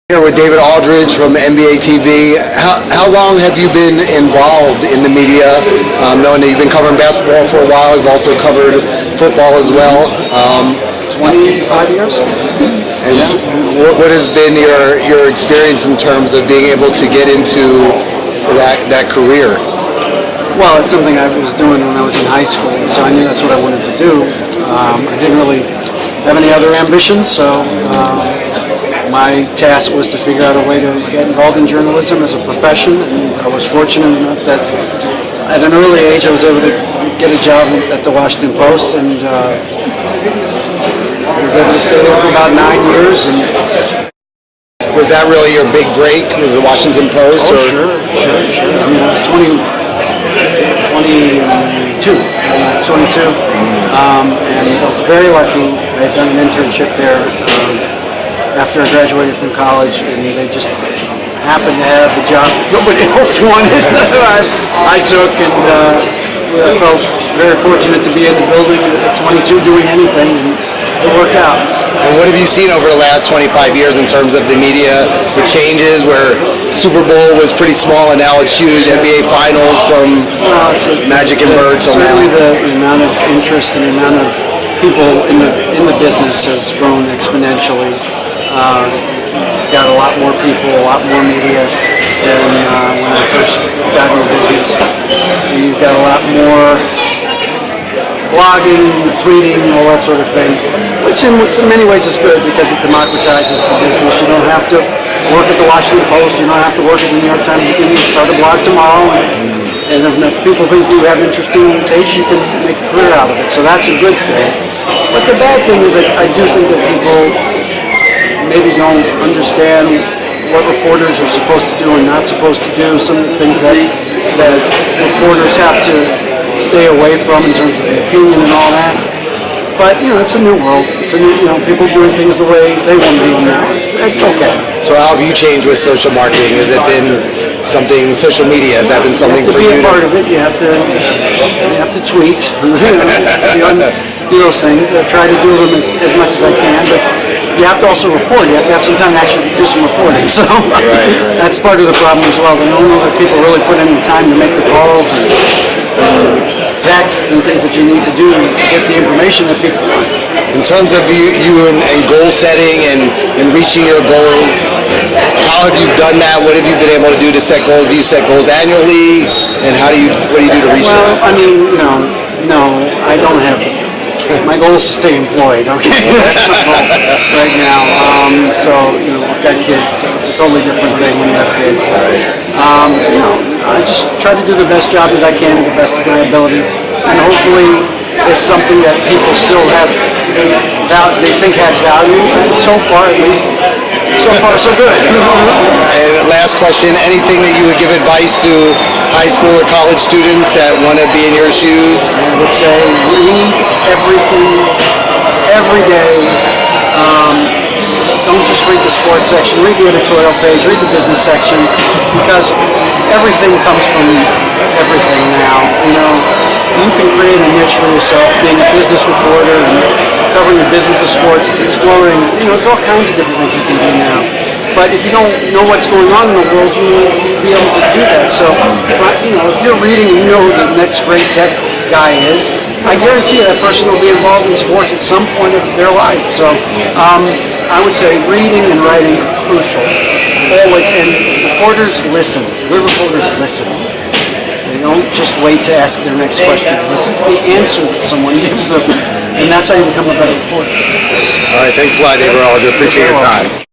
Here with David Aldridge from NBA TV. How long have you been involved in the media? Knowing that you've been covering basketball for a while, you've also covered football as well. 25 years. And what has been your experience in terms of being able to get into that career? Well, it's something I was doing when I was in high school, so I knew that's what I wanted to do. I didn't really have any other ambitions, so my task was to figure out a way to get involved in journalism as a profession, and I was fortunate enough that at an early age I was able to get a job at the Washington Post, and I was able to stay there for about 9 years. And was that really your big break? Was the Washington Post? Oh, sure. I mean, I was 22, and I was very lucky. I had done an internship there after I graduated from college, and they just happened to have the job nobody else wanted. I took, and I felt very fortunate to be in the building at 22 doing anything, and it worked out. And what have you seen over the last 25 years in terms of the media, the changes where Super Bowl was pretty small and now it's huge, NBA Finals from Magic and Bird till now? Certainly the amount of interest and the amount of people in the business has grown exponentially. Got a lot more people, a lot more media than when I first got into business. You've got a lot more blogging, tweeting, all that sort of thing, which in many ways is good because it democratizes the business. You don't have to work at the Washington Post, you don't have to work at the New York Times. You can start a blog tomorrow, and if people think you have interesting takes, you can make a career out of it. So that's a good thing. But the bad thing is I do think that people maybe don't understand what reporters are supposed to do and not supposed to do, some of the things that reporters have to stay away from in terms of the opinion and all that. But, it's a new world. It's a new, people doing things the way they want to do them now. It's okay. So how have you changed with social marketing? Has it been something, social media, has that been something for you? To be a part of it, you have to tweet, do those things. I try to do them as much as I can, but you have to also report. You have to have some time to actually do some reporting. So that's part of the problem as well. I don't know that people really put any time to make the calls and texts and things that you need to do to get the information that people want. In terms of you and goal setting and reaching your goals, how have you done that? What have you been able to do to set goals? Do you set goals annually? And what do you do to reach those? Well, I mean, no, I don't have. My goal is to stay employed, okay? That's my goal right now. So, I've got kids, so it's a totally different thing when you have kids. I just try to do the best job that I can to the best of my ability. And hopefully it's something that people still have, they think has value. And so far, at least, so far so good. And last question, anything that you would give advice to high school or college students that want to be in your shoes? I would say read everything every day. Don't just read the sports section, read the editorial page, read the business section, because everything comes from everything now. You can create a niche for yourself, being a business reporter and covering the business of sports, exploring, there's all kinds of different things you can do now. But if you don't know what's going on in the world, you won't be able to do that. So, if you're reading and you know who the next great tech guy is, I guarantee you that person will be involved in sports at some point of their life. So, I would say reading and writing are crucial. Always. And reporters listen. Good reporters listen. They don't just wait to ask their next question. Listen to the answer that someone gives them. And that's how you become a better reporter. All right. Thanks a lot, David Aldridge. Appreciate your time.